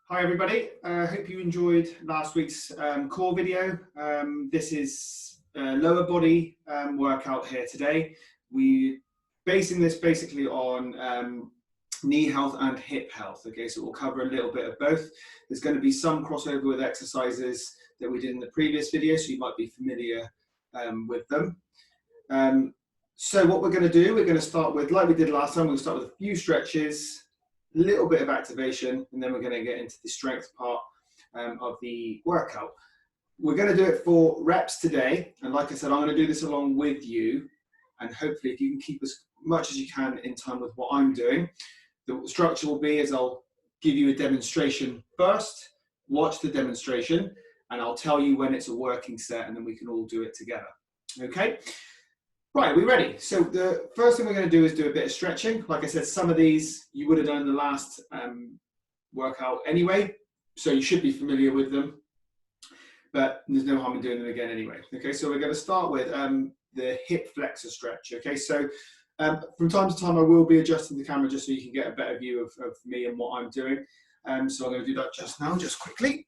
Hi everybody, I hope you enjoyed last week's core video. This is a lower body workout here today. We're basing this basically on knee health and hip health. Okay, so we'll cover a little bit of both. There's going to be some crossover with exercises that we did in the previous video, so you might be familiar with them. So what we're going to do, we're going to start with, like we did last time, we'll start with a few stretches, a little bit of activation, and then we're going to get into the strength part of the workout. We're going to do it for reps today, and like I said, I'm going to do this along with you, and hopefully if you can keep as much as you can in time with what I'm doing. The structure will be is I'll give you a demonstration first, watch the demonstration, and I'll tell you when it's a working set, and then we can all do it together. Okay? Right, we're ready. So the first thing we're going to do is do a bit of stretching. Like I said, some of these you would have done in the last workout anyway, so you should be familiar with them, but there's no harm in doing them again anyway. Okay, so we're going to start with the hip flexor stretch. Okay, so from time to time I will be adjusting the camera just so you can get a better view of me and what I'm doing. So I'm going to do that just now, just quickly.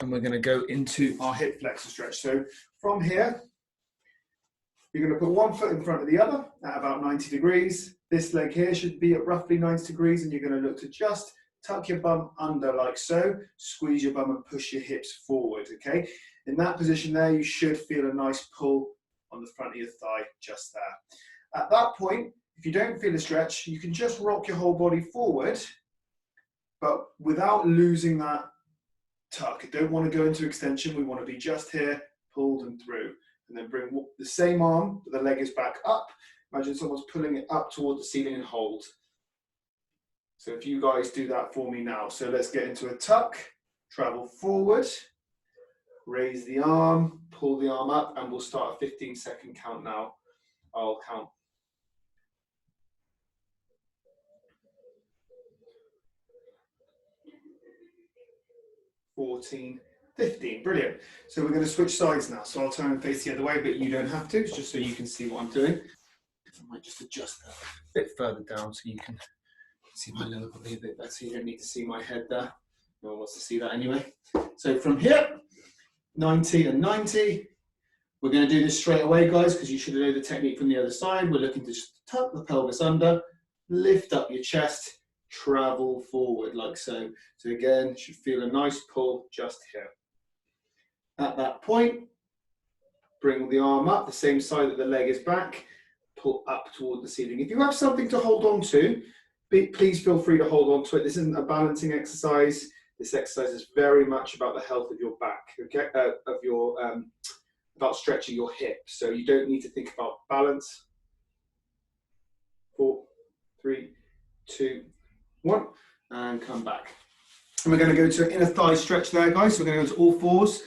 And we're going to go into our hip flexor stretch. So from here, you're going to put one foot in front of the other at about 90 degrees. This leg here should be at roughly 90 degrees, and you're going to look to just tuck your bum under like so, squeeze your bum and push your hips forward, okay? In that position there, you should feel a nice pull on the front of your thigh just there. At that point, if you don't feel a stretch, you can just rock your whole body forward, but without losing that tuck. Don't want to go into extension. We want to be just here, pulled and through. And then bring the same arm, but the leg is back up. Imagine someone's pulling it up toward the ceiling and hold. So if you guys do that for me now. So let's get into a tuck, travel forward, raise the arm, pull the arm up, and we'll start a 15-second count now. I'll count. 14, 15, brilliant. So we're going to switch sides now. So I'll turn and face the other way, but you don't have to. It's just so you can see what I'm doing. I might just adjust that a bit further down so you can see my lower body a bit better. You don't need to see my head there. No one wants to see that anyway. So from here, 90 and 90. We're going to do this straight away, guys, because you should know the technique from the other side. We're looking to just tuck the pelvis under, lift up your chest, travel forward like so. So again, you should feel a nice pull just here. At that point, bring the arm up, the same side that the leg is back, pull up toward the ceiling. If you have something to hold on to, please feel free to hold on to it. This isn't a balancing exercise. This exercise is very much about the health of your back, okay? About stretching your hips. So you don't need to think about balance. 4, 3, 2, 1, and come back. And we're going to go to an inner thigh stretch there, guys. So we're going to go to all fours.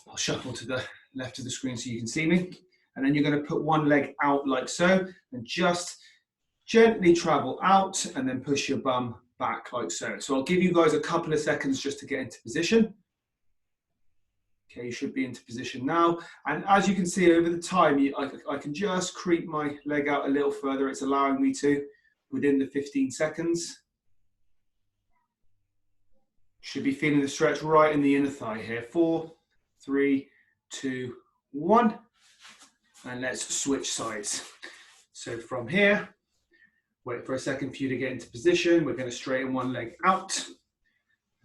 I'll shuffle to the left of the screen so you can see me. And then you're going to put one leg out like so, and just gently travel out and then push your bum back like so. So I'll give you guys a couple of seconds just to get into position. Okay, you should be into position now. And as you can see over the time, I can just creep my leg out a little further. It's allowing me to within the 15 seconds. Should be feeling the stretch right in the inner thigh here. 4, 3, 2, 1. And let's switch sides. So from here, wait for a second for you to get into position. We're going to straighten one leg out.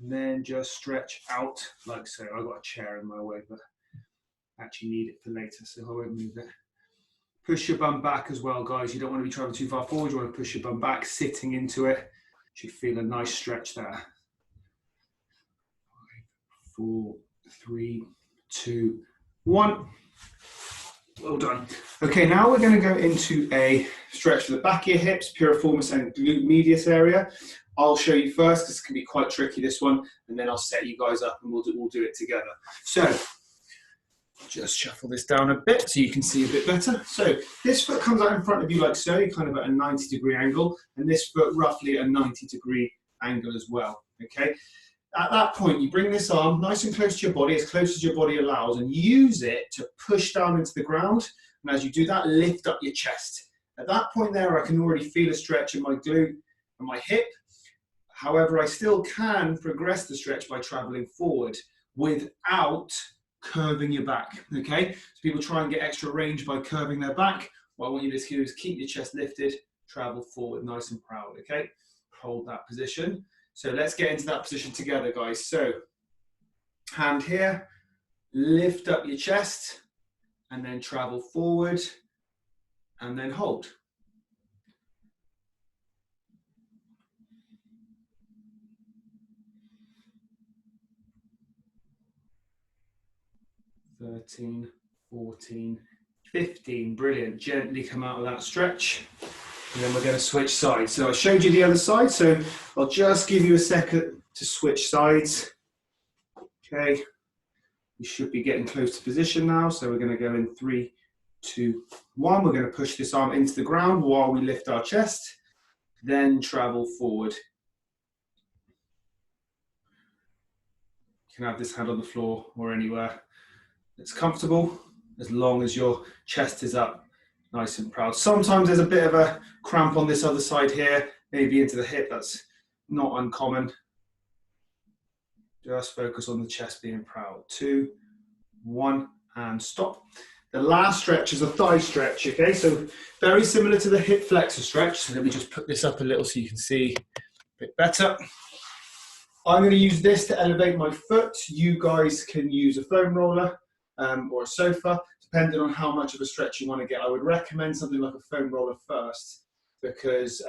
And then just stretch out like so. I've got a chair in my way, but I actually need it for later, so I won't move it. Push your bum back as well, guys. You don't want to be traveling too far forward. You want to push your bum back, sitting into it. You should feel a nice stretch there. 5, 4, 3, 2, 1. Well done. Okay, now we're going to go into a stretch for the back of your hips, piriformis and glute medius area. I'll show you first because it can be quite tricky, this one, and then I'll set you guys up and we'll do it together. So just shuffle this down a bit so you can see a bit better. So this foot comes out in front of you like so, kind of at a 90-degree angle, and this foot roughly at a 90-degree angle as well, okay? At that point, you bring this arm nice and close to your body, as close as your body allows, and use it to push down into the ground. And as you do that, lift up your chest. At that point there, I can already feel a stretch in my glute and my hip. However, I still can progress the stretch by traveling forward without curving your back, okay? So people try and get extra range by curving their back. What I want you to do is keep your chest lifted, travel forward nice and proud, okay? Hold that position. So let's get into that position together, guys. So hand here, lift up your chest, and then travel forward, and then hold. "13, 14, 15. Brilliant. Gently come out of that stretch. And then we're going to switch sides. So I showed you the other side, so I'll just give you a second to switch sides. Okay. We should be getting close to position now. So we're going to go in 3, 2, 1. We're going to push this arm into the ground while we lift our chest, then travel forward. You can have this hand on the floor or anywhere that's comfortable, as long as your chest is up nice and proud. Sometimes there's a bit of a cramp on this other side here, maybe into the hip. That's not uncommon. Just focus on the chest being proud. 2, 1, and stop. The last stretch is a thigh stretch, okay? So very similar to the hip flexor stretch. So let me just put this up a little so you can see a bit better. I'm going to use this to elevate my foot. You guys can use a foam roller or a sofa, depending on how much of a stretch you want to get. I would recommend something like a foam roller first, because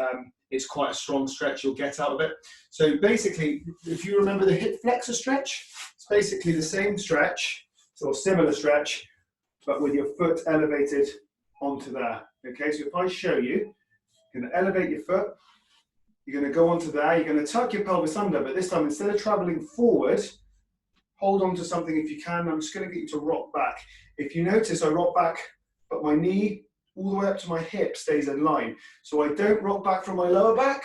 it's quite a strong stretch you'll get out of it. So basically, if you remember the hip flexor stretch, it's basically the same stretch, or similar stretch, but with your foot elevated onto there. Okay, so if I show you, you're going to elevate your foot, you're going to go onto there, you're going to tuck your pelvis under, but this time, instead of traveling forward, hold on to something if you can. I'm just going to get you to rock back. If you notice, I rock back, but my knee all the way up to my hip stays in line. So I don't rock back from my lower back.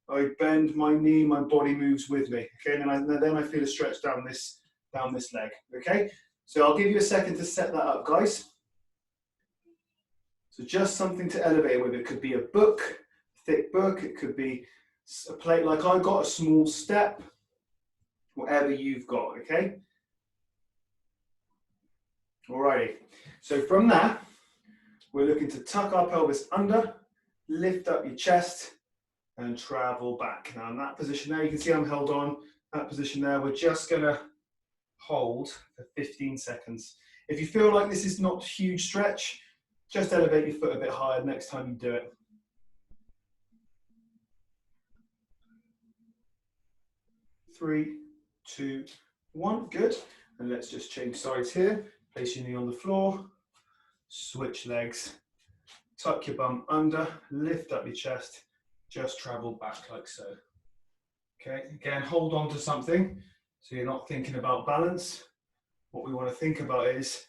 I bend my knee, my body moves with me. Okay, and then I feel a stretch down this leg. Okay, so I'll give you a second to set that up, guys. So just something to elevate with. It could be a book, a thick book. It could be a plate like I got, a small step. Whatever you've got, okay? Alrighty, so from there, we're looking to tuck our pelvis under, lift up your chest, and travel back. Now in that position there, you can see I'm held on. That position there, we're just gonna hold for 15 seconds. If you feel like this is not a huge stretch, just elevate your foot a bit higher next time you do it. 3, 2, 1, good. And let's just change sides here. Place your knee on the floor, switch legs, tuck your bum under, lift up your chest, just travel back like so. Okay, again, hold on to something so you're not thinking about balance. What we want to think about is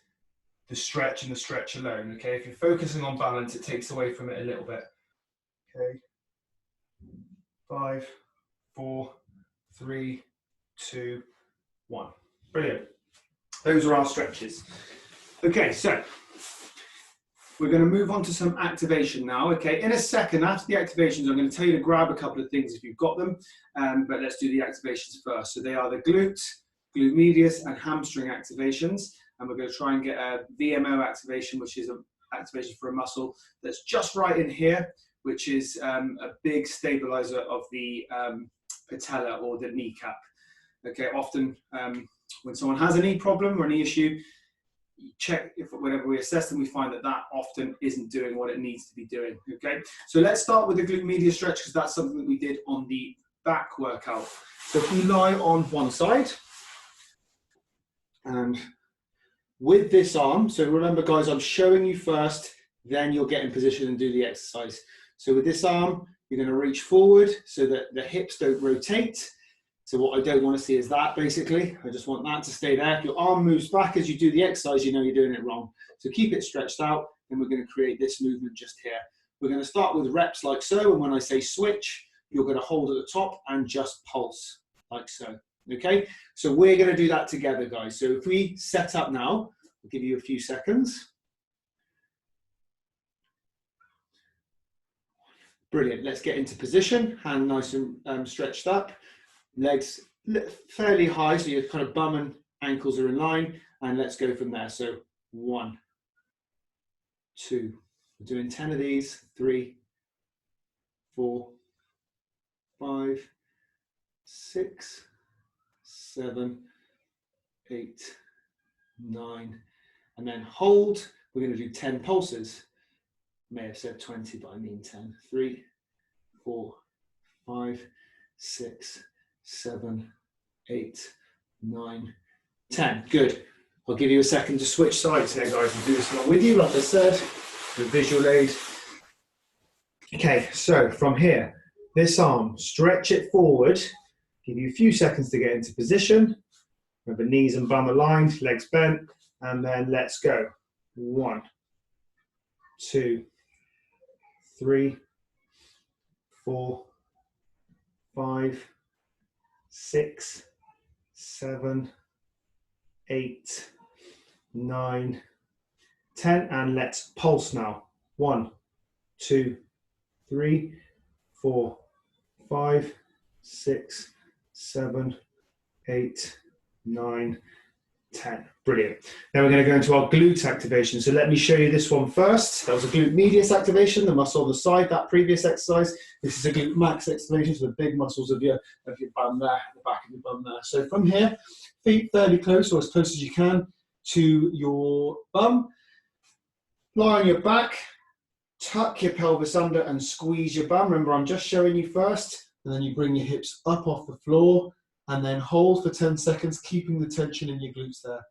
the stretch and the stretch alone. Okay, if you're focusing on balance, it takes away from it a little bit. Okay, 5, 4, 3, 2, 1. Brilliant. Those are our stretches. Okay, so we're going to move on to some activation now. Okay, in a second, after the activations, I'm going to tell you to grab a couple of things if you've got them, but let's do the activations first. So they are the glute medius, and hamstring activations, and we're going to try and get a VMO activation, which is an activation for a muscle that's just right in here, which is a big stabilizer of the patella or the kneecap. Okay, often when someone has a knee problem or a knee issue, you check if whenever we assess them, we find that that often isn't doing what it needs to be doing. Okay, so let's start with the glute medius stretch, because that's something that we did on the back workout. So if we lie on one side, and with this arm, so remember guys, I'm showing you first, then you'll get in position and do the exercise. So with this arm, you're going to reach forward so that the hips don't rotate. So what I don't want to see is that, basically. I just want that to stay there. If your arm moves back as you do the exercise, you know you're doing it wrong. So keep it stretched out, and we're going to create this movement just here. We're going to start with reps like so, and when I say switch, you're going to hold at the top and just pulse like so. Okay, so we're going to do that together, guys. So if we set up now, I'll give you a few seconds. Brilliant. Let's get into position. Hand nice and stretched up. Legs fairly high, so your kind of bum and ankles are in line. And let's go from there. So 1, 2. We're doing 10 of these. 3, 4, 5, 6, 7, 8, 9. And then hold. We're going to do 10 pulses. May have said 20, but I mean 10. 3, 4, 5, 6, 7, 8, 9, 10. Good. I'll give you a second to switch sides here, guys, and do this along with you, like I said, the visual aid. Okay, so from here, this arm, stretch it forward. Give you a few seconds to get into position. Remember, knees and bum aligned, legs bent, and then let's go. 1, 2, 3, 4, 5, 6, 7, 8, 9, 10, and let's pulse now. 1, 2, 3, 4, 5, 6, 7, 8, 9, 10. Brilliant. Now we're going to go into our glute activation. So let me show you this one first. That was a glute medius activation, the muscle on the side, that previous exercise. This is a glute max activation, so the big muscles of your bum there, the back of your bum there. So from here, feet fairly close, or as close as you can to your bum. Lie on your back, tuck your pelvis under and squeeze your bum. Remember, I'm just showing you first, and then you bring your hips up off the floor, and then hold for 10 seconds, keeping the tension in your glutes there.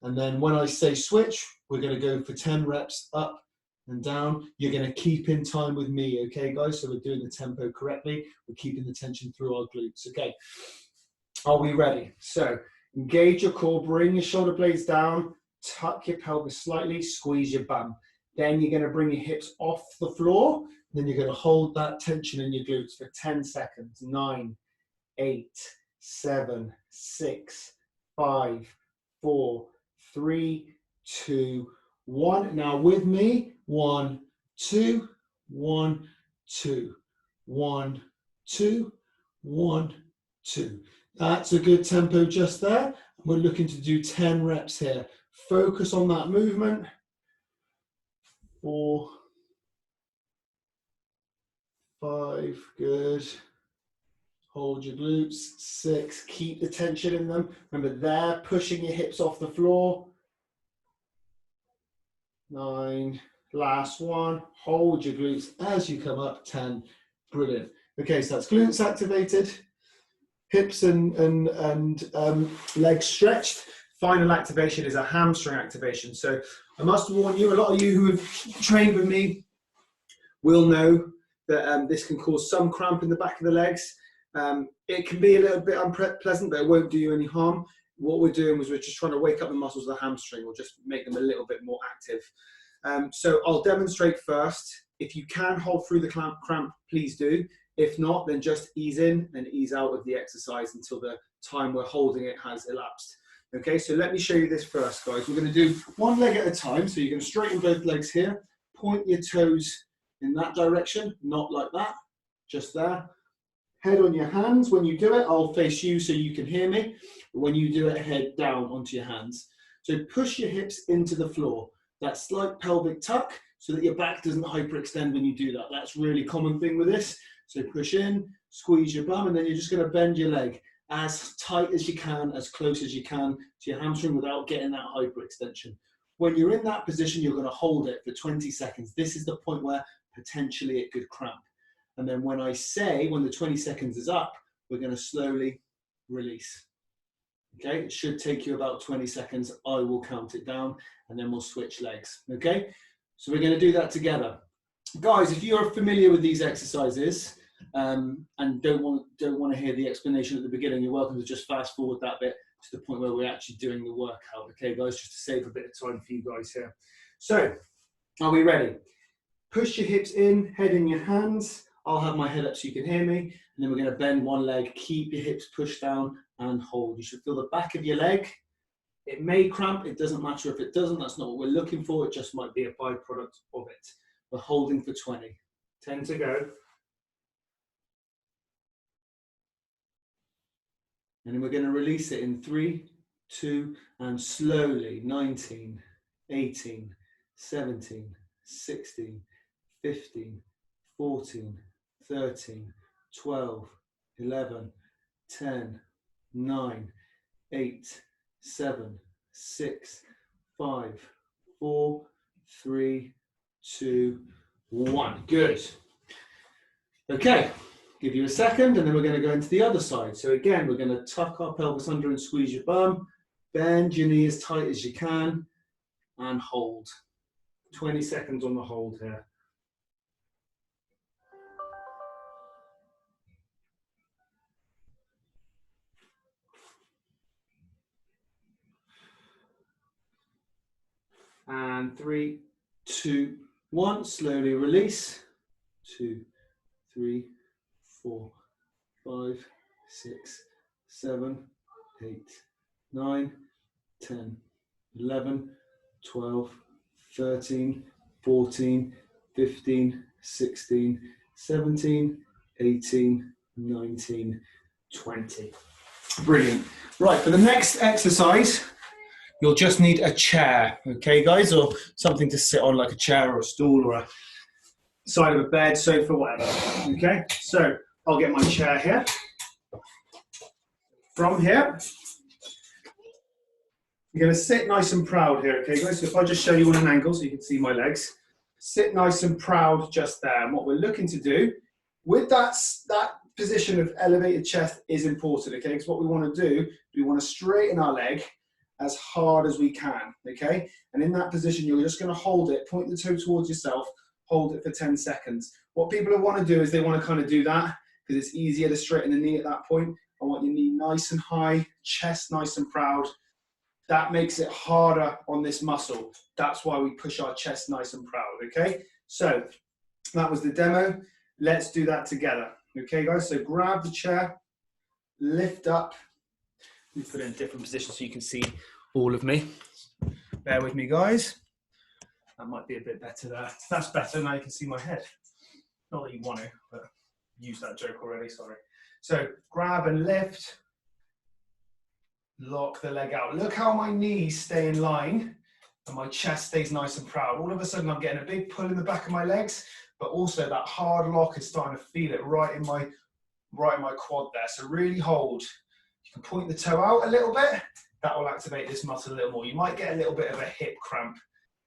And then when I say switch, we're going to go for 10 reps up and down. You're going to keep in time with me, okay, guys? So we're doing the tempo correctly. We're keeping the tension through our glutes, okay? Are we ready? So engage your core, bring your shoulder blades down, tuck your pelvis slightly, squeeze your bum. Then you're going to bring your hips off the floor. Then you're going to hold that tension in your glutes for 10 seconds. 9, 8, 7, 6, 5, 4, 3, 2, 1. Now with me, 1, 2, 1, 2, 1, 2, 1, 2. That's a good tempo just there. We're looking to do 10 reps here. Focus on that movement. 4, 5, good. Hold your glutes. 6, keep the tension in them. Remember, they're pushing your hips off the floor. 9, last one. Hold your glutes as you come up. 10, brilliant. Okay, so that's glutes activated, hips and legs stretched. Final activation is a hamstring activation. So I must warn you, a lot of you who have trained with me will know that this can cause some cramp in the back of the legs. It can be a little bit unpleasant, but it won't do you any harm. What we're doing is we're just trying to wake up the muscles of the hamstring, or just make them a little bit more active. So I'll demonstrate first. If you can hold through the cramp, please do. If not, then just ease in and ease out of the exercise until the time we're holding it has elapsed. Okay, so let me show you this first, guys. We're going to do one leg at a time. So you're going to straighten both legs here, point your toes in that direction, not like that, just there. Head on your hands. When you do it, I'll face you so you can hear me. But when you do it, head down onto your hands. So push your hips into the floor. That slight pelvic tuck so that your back doesn't hyperextend when you do that. That's a really common thing with this. So push in, squeeze your bum, and then you're just going to bend your leg as tight as you can, as close as you can to your hamstring without getting that hyperextension. When you're in that position, you're going to hold it for 20 seconds. This is the point where potentially it could cramp. And then when I say, when the 20 seconds is up, we're going to slowly release. Okay, it should take you about 20 seconds. I will count it down and then we'll switch legs. Okay, so we're going to do that together. Guys, if you're familiar with these exercises and don't want to hear the explanation at the beginning, you're welcome to just fast forward that bit to the point where we're actually doing the workout. Okay, guys, just to save a bit of time for you guys here. So, are we ready? Push your hips in, head in your hands. I'll have my head up so you can hear me. And then we're going to bend one leg, keep your hips pushed down and hold. You should feel the back of your leg. It may cramp. It doesn't matter if it doesn't. That's not what we're looking for. It just might be a byproduct of it. We're holding for 20. 10 to go. And then we're going to release it in 3, 2, and slowly. 19, 18, 17, 16, 15, 14, 13, 12, 11, 10, 9, 8, 7, 6, 5, 4, 3, 2, 1. Good. Okay, give you a second and then we're going to go into the other side. So again, we're going to tuck our pelvis under and squeeze your bum, bend your knee as tight as you can and hold. 20 seconds on the hold here. And 3, 2, 1, slowly release. 2, 3, 4, 5, 6, 7, 8, 9, 10, 11, 12, 13, 14, 15, 16, 17, 18, 19, 20. Brilliant. Right, for the next exercise, you'll just need a chair, okay, guys, or something to sit on, like a chair or a stool or a side of a bed, sofa, whatever. Okay, so I'll get my chair here. From here, you're going to sit nice and proud here, okay, guys? So if I just show you on an angle so you can see my legs, sit nice and proud just there. And what we're looking to do with that position of elevated chest is important, okay? Because what we want to do, we want to straighten our leg as hard as we can, okay? And in that position, you're just going to hold it, point the toe towards yourself, hold it for 10 seconds. What people want to do is they want to kind of do that because it's easier to straighten the knee at that point. I want your knee nice and high, chest nice and proud. That makes it harder on this muscle. That's why we push our chest nice and proud, okay? So that was the demo. Let's do that together, okay, guys? So grab the chair, lift up. Let me put it in a different position so you can see all of me. Bear with me, guys. That might be a bit better there. That's better, now you can see my head. Not that you want to, but I used that joke already, sorry. So grab and lift. Lock the leg out. Look how my knees stay in line and my chest stays nice and proud. All of a sudden I'm getting a big pull in the back of my legs, but also that hard lock is starting to feel it right in my quad there. So really hold. You can point the toe out a little bit. That will activate this muscle a little more. You might get a little bit of a hip cramp.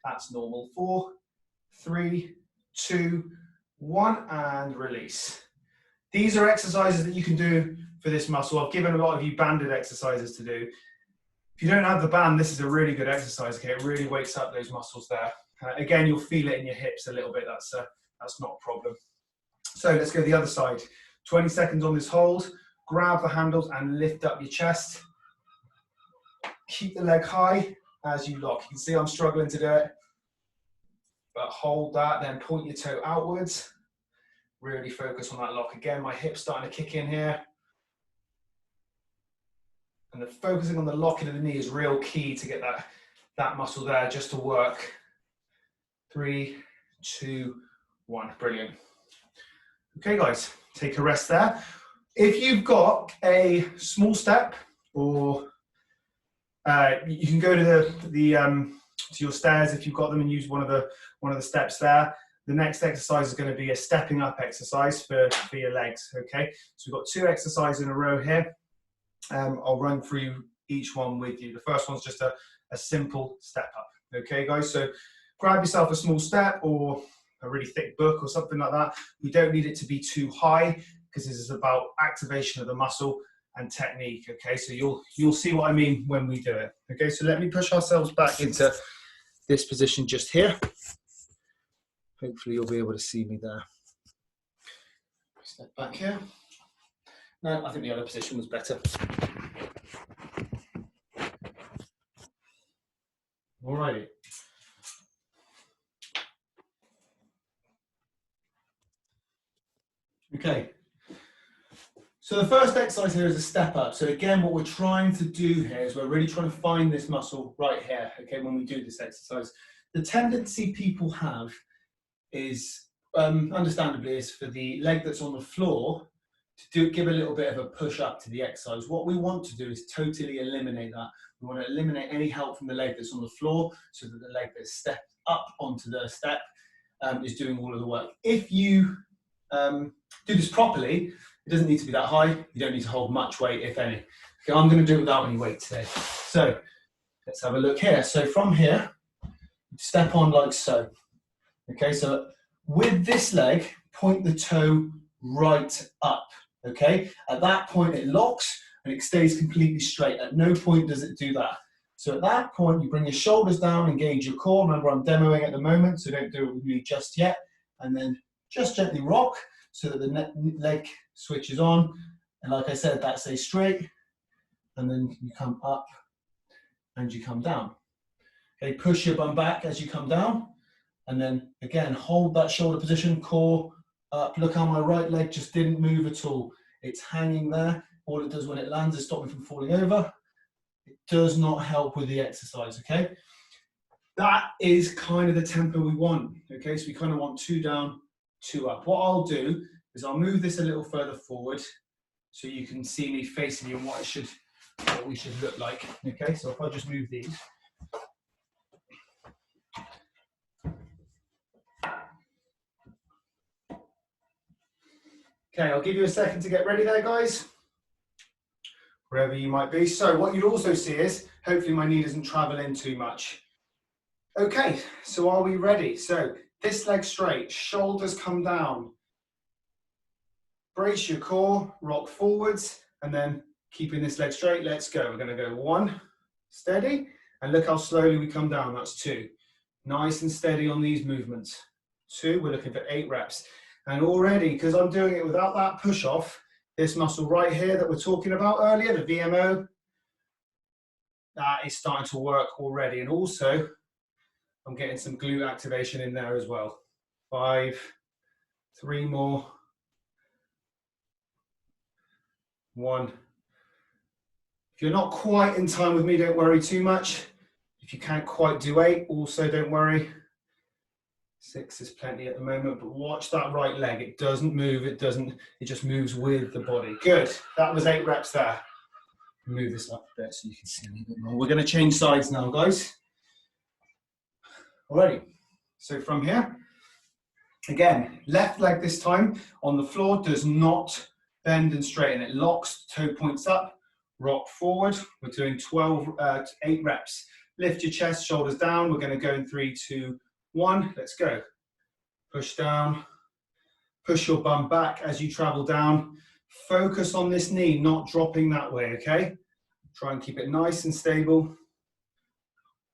That's normal. 4, 3, 2, 1, and release. These are exercises that you can do for this muscle. I've given a lot of you banded exercises to do. If you don't have the band, this is a really good exercise. Okay, it really wakes up those muscles there. Again, you'll feel it in your hips a little bit. That's not a problem. So let's go to the other side. 20 seconds on this hold. Grab the handles and lift up your chest. Keep the leg high as you lock. You can see I'm struggling to do it, but hold that, then point your toe outwards. Really focus on that lock. Again, my hip's starting to kick in here. And the focusing on the locking of the knee is real key to get that muscle there just to work. 3, 2, 1. Brilliant. Okay, guys, take a rest there. If you've got a small step, or you can go to your stairs if you've got them and use one of the steps there. The next exercise is going to be a stepping up exercise for your legs. Okay, so we've got 2 exercises in a row here. I'll run through each one with you. The first one's just a simple step up. Okay, guys, so grab yourself a small step or a really thick book or something like that. We don't need it to be too high because this is about activation of the muscle and technique. Okay, so you'll see what I mean when we do it. Okay, so let me push ourselves back into this position just here. Hopefully you'll be able to see me there. Step back here. No, I think the other position was better. Alrighty. Okay. So the first exercise here is a step up. So again, what we're trying to do here is we're really trying to find this muscle right here, okay, when we do this exercise. The tendency people have is understandably, is for the leg that's on the floor to give a little bit of a push up to the exercise. What we want to do is totally eliminate that. We want to eliminate any help from the leg that's on the floor so that the leg that's stepped up onto the step is doing all of the work. If you do this properly, it doesn't need to be that high. You don't need to hold much weight, if any. Okay, I'm going to do it without any weight today. So let's have a look here. So from here, step on like so. Okay, so with this leg, point the toe right up. Okay, at that point it locks and it stays completely straight. At no point does it do that. So at that point, you bring your shoulders down, engage your core. Remember, I'm demoing at the moment, so don't do it with me just yet. And then just gently rock so that the leg switches on. And like I said, that stays straight. And then you come up and you come down. Okay, push your bum back as you come down. And then again, hold that shoulder position, core up. Look how my right leg just didn't move at all. It's hanging there. All it does when it lands is stop me from falling over. It does not help with the exercise, okay? That is kind of the tempo we want, okay? So we kind of want 2 down, 2 up. What I'll do is I'll move this a little further forward so you can see me facing you and what we should look like, okay? So if I just move these. Okay, I'll give you a second to get ready there, guys. Wherever you might be. So what you'll also see is, hopefully my knee doesn't travel in too much. Okay, so are we ready? So this leg straight, shoulders come down. Brace your core, rock forwards, and then keeping this leg straight, let's go. We're gonna go 1, steady, and look how slowly we come down, that's 2. Nice and steady on these movements. 2, we're looking for 8 reps. And already, because I'm doing it without that push off, this muscle right here that we're talking about earlier, the VMO, that is starting to work already. And also, I'm getting some glute activation in there as well. 5, 3 more. 1. If you're not quite in time with me, don't worry too much. If you can't quite do 8, also don't worry. 6 is plenty at the moment, but watch that right leg. It doesn't move, it just moves with the body. Good, that was 8 reps there. Move this up a bit so you can see a little bit more. We're gonna change sides now, guys. Alrighty, so from here, again, left leg this time on the floor does not bend and straighten. It locks, toe points up, rock forward. We're doing 8 reps. Lift your chest, shoulders down. We're gonna go in 3, 2, 1, let's go. Push down, push your bum back as you travel down. Focus on this knee, not dropping that way, okay? Try and keep it nice and stable.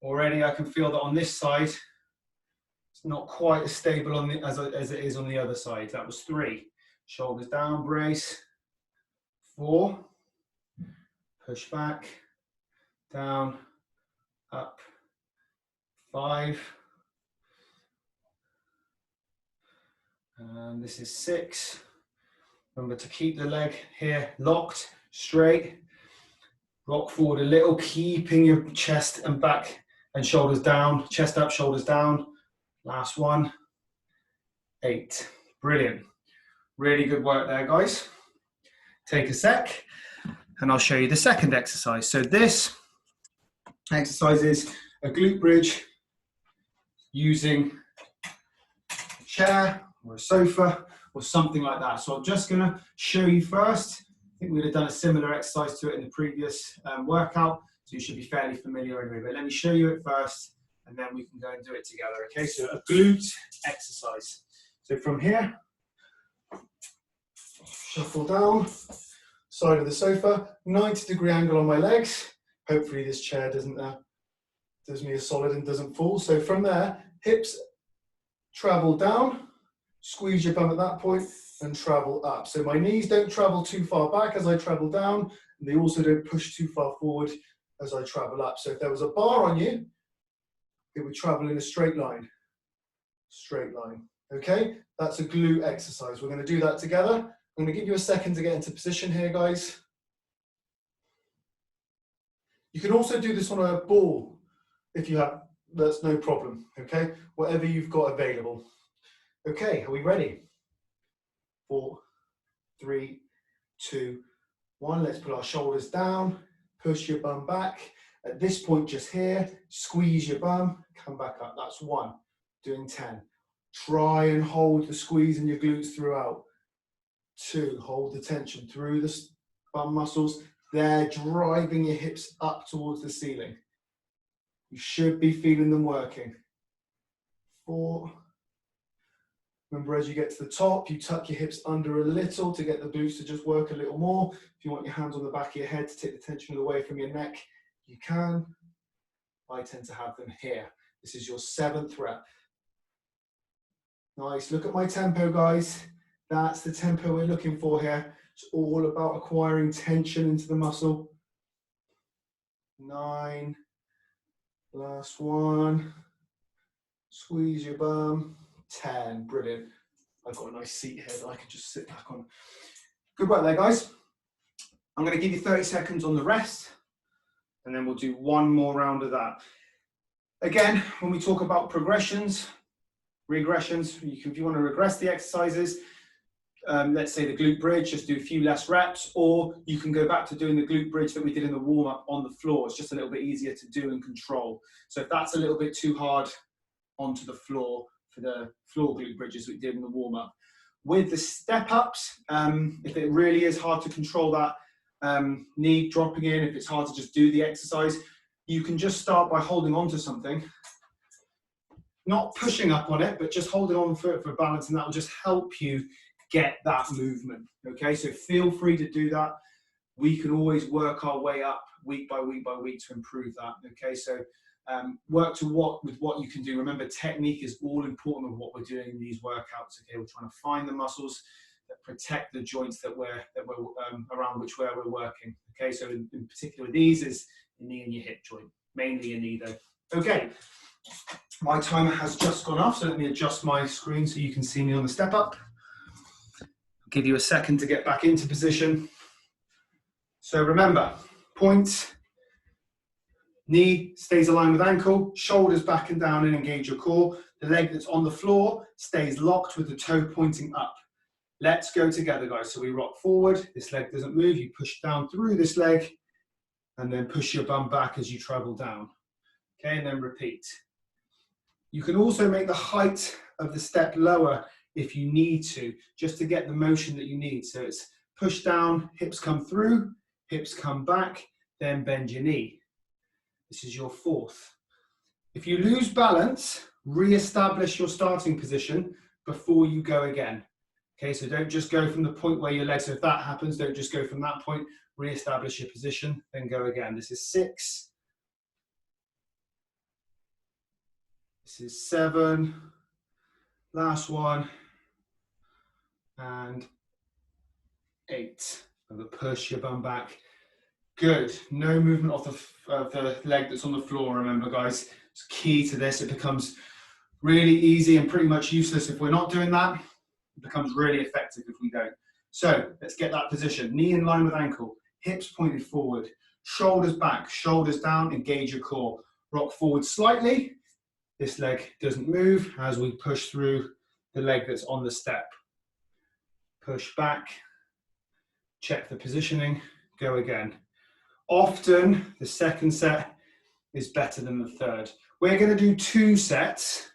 Already I can feel that on this side, it's not quite as stable on as it is on the other side. That was 3. Shoulders down, brace. 4, push back, down, up. 5, and this is 6. Remember to keep the leg here locked, straight. Rock forward a little, keeping your chest and back and shoulders down. Chest up, shoulders down. Last one. 8. Brilliant. Really good work there, guys. Take a sec, and I'll show you the second exercise. So this exercise is a glute bridge using a chair or a sofa or something like that. So I'm just going to show you first. I think we'd have done a similar exercise to it in the previous workout, so you should be fairly familiar anyway. But let me show you it first, and then we can go and do it together. Okay, so a glute exercise. So from here, shuffle down, side of the sofa, 90-degree angle on my legs. Hopefully this chair does me a solid and doesn't fall. So from there, hips travel down, squeeze your bum at that point, and travel up. So my knees don't travel too far back as I travel down, and they also don't push too far forward as I travel up. So if there was a bar on you, it would travel in a straight line. Straight line. Okay, that's a glute exercise. We're going to do that together. I'm going to give you a second to get into position here, guys. You can also do this on a ball if you have, that's no problem, okay? Whatever you've got available. Okay, are we ready? 4, 3, 2, 1. Let's put our shoulders down, push your bum back. At this point, just here, squeeze your bum, come back up. That's 1, doing 10. Try and hold the squeeze in your glutes throughout. 2, hold the tension through the bum muscles. They're driving your hips up towards the ceiling. You should be feeling them working. 4. Remember, as you get to the top, you tuck your hips under a little to get the glutes to just work a little more. If you want your hands on the back of your head to take the tension away from your neck, you can. I tend to have them here. This is your 7th rep. Nice. Look at my tempo, guys. That's the tempo we're looking for here. It's all about acquiring tension into the muscle. 9. Last 1. Squeeze your bum. 10. Brilliant. I've got a nice seat here that I can just sit back on. Good work there, guys. I'm going to give you 30 seconds on the rest, and then we'll do one more round of that. Again, when we talk about progressions, regressions, if you want to regress the exercises, let's say the glute bridge, just do a few less reps, or you can go back to doing the glute bridge that we did in the warm-up on the floor. It's just a little bit easier to do and control. So if that's a little bit too hard onto the floor for the floor glute bridges we did in the warm-up. With the step-ups, if it really is hard to control that knee dropping in, if it's hard to just do the exercise, you can just start by holding on to something. Not pushing up on it, but just holding on for balance, and that will just help you get that movement. Okay, so feel free to do that. We can always work our way up week by week by week to improve that. Okay, so work with what you can do. Remember, technique is all important with what we're doing in these workouts. Okay, we're trying to find the muscles that protect the joints that we're around where we're working. Okay, so in particular, these is the knee and your hip joint, mainly your knee though. Okay, my timer has just gone off, so let me adjust my screen so you can see me on the step up. I'll give you a second to get back into position. So remember, point, knee stays aligned with ankle, shoulders back and down and engage your core. The leg that's on the floor stays locked with the toe pointing up. Let's go together, guys. So we rock forward, this leg doesn't move, you push down through this leg, and then push your bum back as you travel down. Okay, and then repeat. You can also make the height of the step lower if you need to, just to get the motion that you need. So it's push down, hips come through, hips come back, then bend your knee. This is your 4th. If you lose balance, re-establish your starting position before you go again. Okay, so don't just go from the point where your legs, so if that happens, don't just go from that point, re-establish your position, then go again. This is 6. This is 7. Last one. And 8. And the push your bum back. Good. No movement off the leg that's on the floor, remember, guys. It's key to this. It becomes really easy and pretty much useless if we're not doing that. It becomes really effective if we don't. So let's get that position. Knee in line with ankle, hips pointed forward, shoulders back, shoulders down, engage your core. Rock forward slightly. This leg doesn't move as we push through the leg that's on the step. Push back, check the positioning, go again. Often the second set is better than the third. We're going to do 2 sets,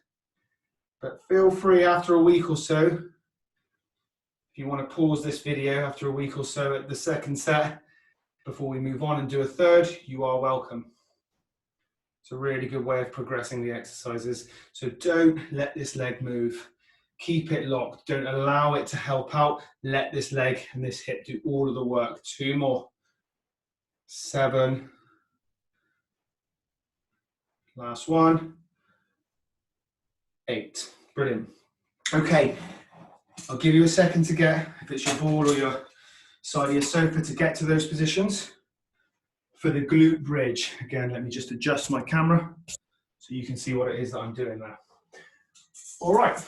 but feel free after a week or so, if you want to pause this video after a week or so at the second set before we move on and do a third, you are welcome. It's a really good way of progressing the exercises. So don't let this leg move. Keep it locked. Don't allow it to help out. Let this leg and this hip do all of the work. 2 more. 7. Last one. 8. Brilliant. Okay. I'll give you a second to get, if it's your ball or your side of your sofa, to get to those positions. For the glute bridge, again, let me just adjust my camera so you can see what it is that I'm doing there. All right.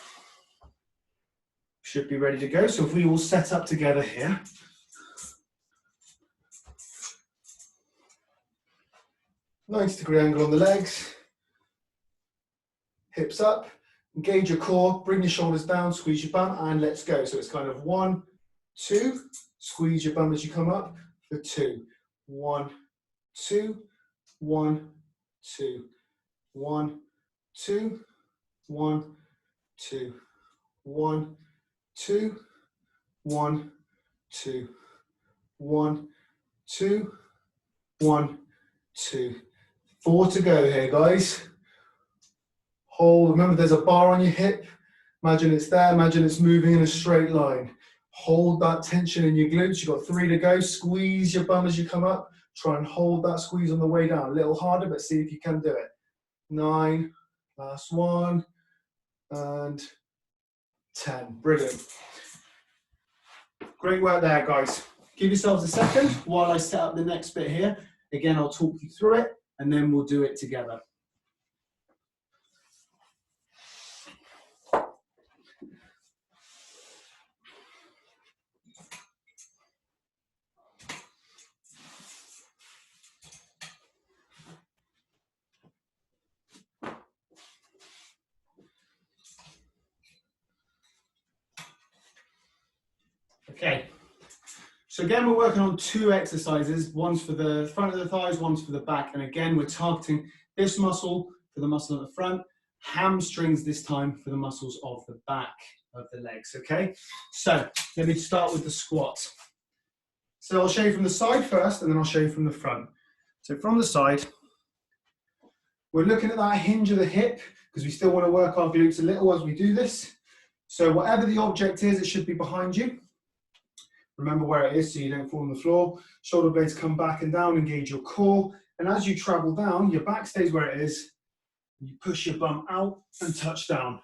Should be ready to go. So if we all set up together here. Nice 90-degree angle on the legs. Hips up. Engage your core, bring your shoulders down, squeeze your bum, and let's go. So it's kind of 1, 2, squeeze your bum as you come up for 2. 1, 2, 1, 2, 1, 2, 1, 2, 1, 2, 1, 2, 1, 2, 1, 2. 4 to go here, guys. Hold, remember there's a bar on your hip. Imagine it's there, imagine it's moving in a straight line. Hold that tension in your glutes. You've got 3 to go. Squeeze your bum as you come up. Try and hold that squeeze on the way down. A little harder, but see if you can do it. 9, last 1, and 10. Brilliant. Great work there, guys. Give yourselves a second while I set up the next bit here. Again, I'll talk you through it, and then we'll do it together. Okay, so again, we're working on 2 exercises. One's for the front of the thighs, one's for the back. And again, we're targeting this muscle for the muscle at the front, hamstrings this time for the muscles of the back of the legs, okay? So let me start with the squat. So I'll show you from the side first, and then I'll show you from the front. So from the side, we're looking at that hinge of the hip, because we still want to work our glutes a little as we do this. So whatever the object is, it should be behind you. Remember where it is so you don't fall on the floor. Shoulder blades come back and down, engage your core. And as you travel down, your back stays where it is. You push your bum out and touch down.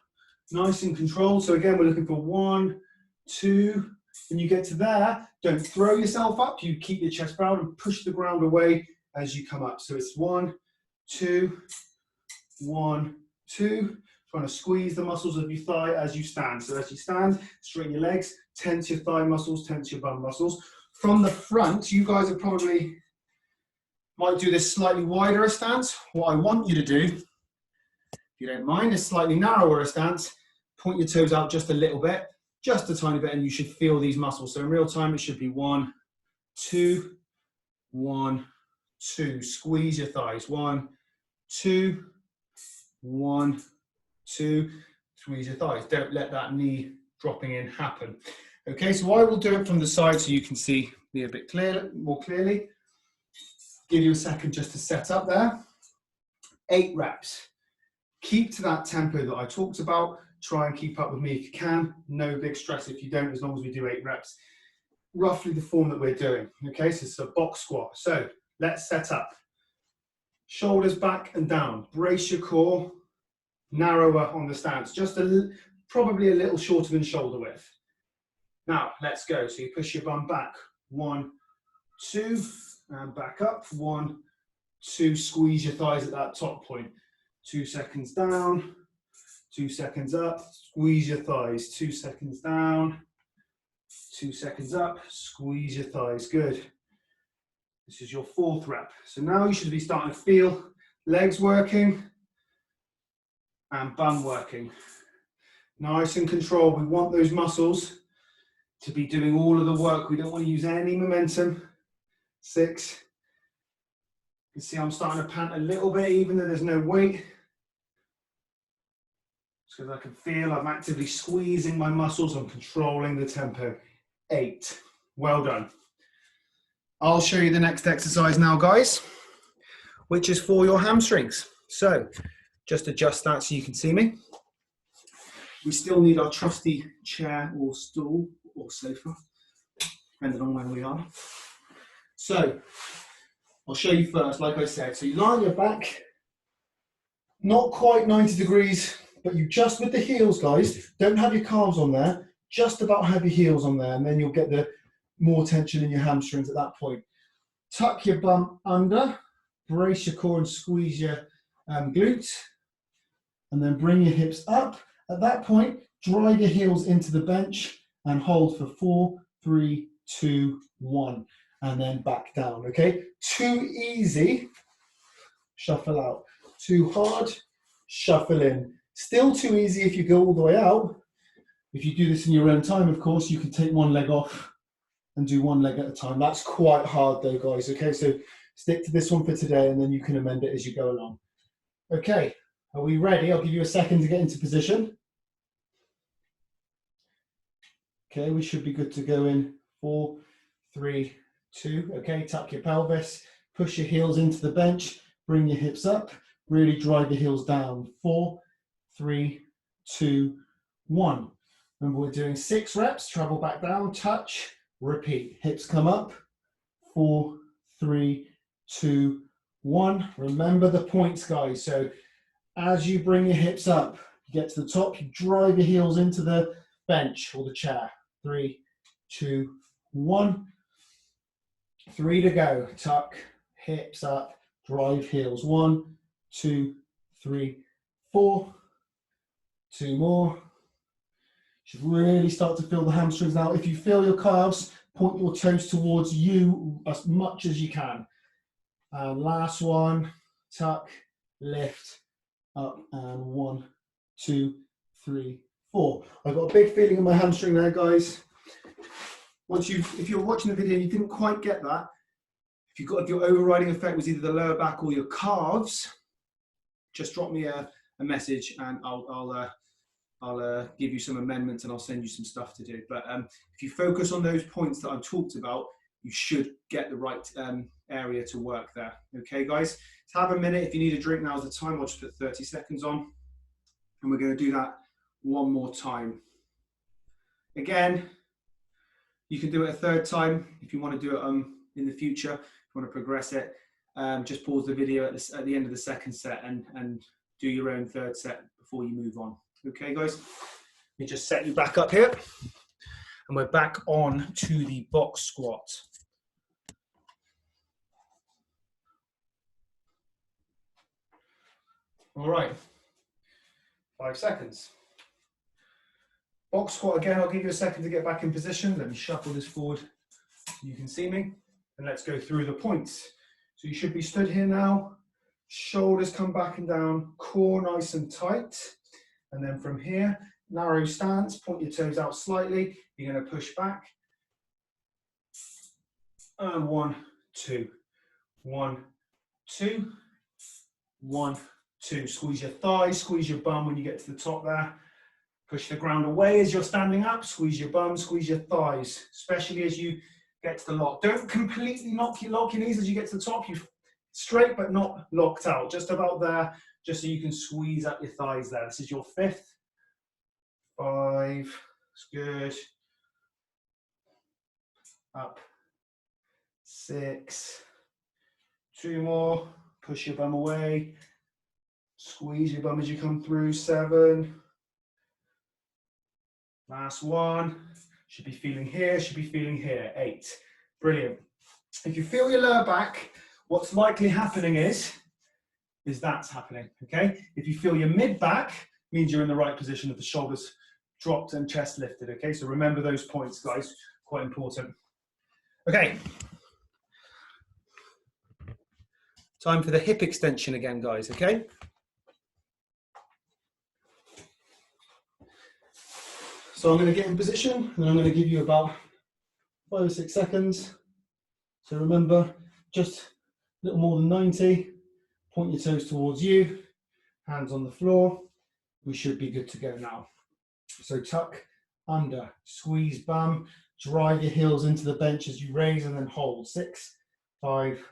Nice and controlled. So again, we're looking for 1, 2. When you get to there, don't throw yourself up. You keep your chest proud and push the ground away as you come up. So it's 1, 2, 1, 2. Trying to squeeze the muscles of your thigh as you stand. So as you stand, straighten your legs, tense your thigh muscles, tense your bum muscles. From the front, you guys are probably might do this slightly wider a stance. What I want you to do, if you don't mind, is slightly narrower a stance. Point your toes out just a little bit, just a tiny bit, and you should feel these muscles. So in real time, it should be 1, 2, 1, 2. Squeeze your thighs. 1, 2, 1, 2. Squeeze your thighs. Don't let that knee dropping in happen. Okay, so I will do it from the side so you can see me a bit more clearly. Give you a second just to set up there. 8 reps. Keep to that tempo that I talked about. Try and keep up with me if you can. No big stress if you don't, as long as we do 8 reps. Roughly the form that we're doing. Okay, so it's a box squat. So let's set up. Shoulders back and down. Brace your core. Narrower on the stance. Just probably a little shorter than shoulder width. Now, let's go. So you push your bum back. 1, 2, and back up. 1, 2. Squeeze your thighs at that top point. 2 seconds down. 2 seconds up. Squeeze your thighs. 2 seconds down. 2 seconds up. Squeeze your thighs. Good. This is your 4th rep. So now you should be starting to feel legs working and bum working. Nice and controlled. We want those muscles to be doing all of the work. We don't want to use any momentum. 6. You can see I'm starting to pant a little bit even though there's no weight. So I can feel I'm actively squeezing my muscles. I'm controlling the tempo. 8. Well done. I'll show you the next exercise now, guys, which is for your hamstrings. So just adjust that so you can see me. We still need our trusty chair or stool or sofa, depending on where we are. So I'll show you first, like I said. So you lie on your back, not quite 90 degrees, but you just with the heels, guys, don't have your calves on there, just about have your heels on there, and then you'll get the more tension in your hamstrings at that point. Tuck your bum under, brace your core and squeeze your glutes, and then bring your hips up. At that point, drive your heels into the bench and hold for 4, 3, 2, 1, and then back down, okay? Too easy, shuffle out. Too hard, shuffle in. Still too easy if you go all the way out. If you do this in your own time, of course, you can take one leg off and do one leg at a time. That's quite hard though, guys. Okay, so stick to this one for today and then you can amend it as you go along. Okay, are we ready? I'll give you a second to get into position. Okay, we should be good to go in 4, 3, 2. Okay, tuck your pelvis, push your heels into the bench, bring your hips up, really drive your heels down. 4, 3, 2, 1. Remember, we're doing 6 reps, travel back down, touch, repeat. Hips come up, 4, 3, 2, 1. Remember the points, guys. So as you bring your hips up, you get to the top, you drive your heels into the bench or the chair. 3, 2, 1. 3 to go. Tuck, hips up, drive heels. 1, 2, 3, 4. 2 more. Should really start to feel the hamstrings now. If you feel your calves, point your toes towards you as much as you can. And last one. Tuck, lift, up, and 1, 2, 3, 4. I've got a big feeling in my hamstring now, guys. If you're watching the video and you didn't quite get that, if your overriding effect was either the lower back or your calves, just drop me a message and I'll give you some amendments and I'll send you some stuff to do. But if you focus on those points that I've talked about, you should get the right area to work there. Okay, guys? So have a minute. If you need a drink, now's the time. I'll just put 30 seconds on. And we're going to do that one more time. Again, you can do it a third time if you want to do it in the future. If you want to progress it, just pause the video at the end of the second set and do your own third set before you move on. Okay, guys? Let me just set you back up here. And we're back on to the box squat. All right, 5 seconds. Box squat again, I'll give you a second to get back in position. Let me shuffle this forward so you can see me. And let's go through the points. So you should be stood here now. Shoulders come back and down, core nice and tight. And then from here, narrow stance, point your toes out slightly. You're going to push back. And 1, 2, 1, 2, 1, 2. Squeeze your thighs, squeeze your bum when you get to the top there. Push the ground away as you're standing up. Squeeze your bum, squeeze your thighs, especially as you get to the lock. Don't completely lock your knees as you get to the top. You straight but not locked out, just about there, just so you can squeeze up your thighs there. This is your 5th. 5, it's good. Up. 6. 2 more. Push your bum away. Squeeze your bum as you come through. 7. Last one. Should be feeling here, should be feeling here. 8. Brilliant. If you feel your lower back, what's likely happening is that's happening, okay? If you feel your mid back, means you're in the right position with the shoulders dropped and chest lifted, okay? So remember those points, guys, quite important. Okay. Time for the hip extension again, guys, okay? So I'm going to get in position and I'm going to give you about 5 or 6 seconds. So remember, just a little more than 90. Point your toes towards you, hands on the floor. We should be good to go now. So tuck, under, squeeze bum, drive your heels into the bench as you raise and then hold. 6, 5,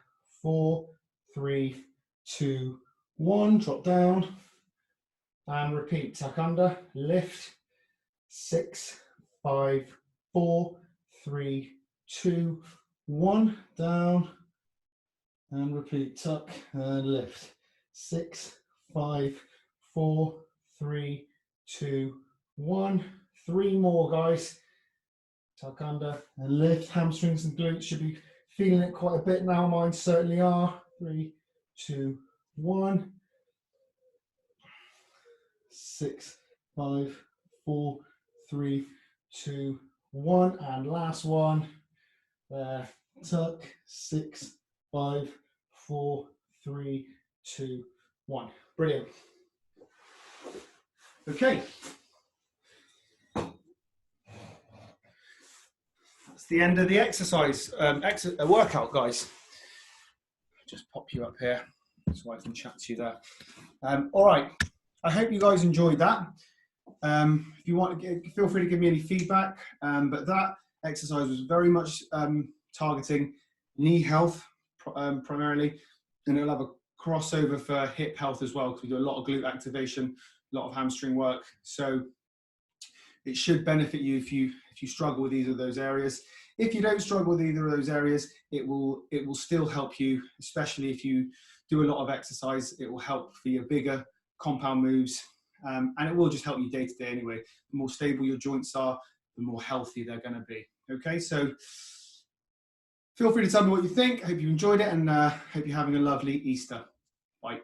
4, 3, 2, 1. Drop down and repeat. Tuck under, lift. 6, 5, 4, 3, 2, 1. Down and repeat. Tuck and lift. 6, 5, 4, 3, 2, 1. 3 more, guys. Tuck under and lift. Hamstrings and glutes should be feeling it quite a bit now. Mine certainly are. 3, 2, 1. 6, 5, 4, 3, 2, 1. And last one. There. Tuck. 6, 5, 4, 3, 2, 1. Brilliant. Okay. That's the end of the exercise, workout, guys. Just pop you up here so I can chat to you there. All right. I hope you guys enjoyed that. If you want to feel free to give me any feedback. But that exercise was very much targeting knee health primarily, and it'll have a crossover for hip health as well, because we do a lot of glute activation, a lot of hamstring work. So it should benefit you if you struggle with either of those areas. If you don't struggle with either of those areas, it will still help you, especially if you do a lot of exercise. It will help for your bigger compound moves, and it will just help you day to day anyway. The more stable your joints are, the more healthy they're going to be. Okay, so feel free to tell me what you think. I hope you enjoyed it, and hope you're having a lovely Easter. Bye.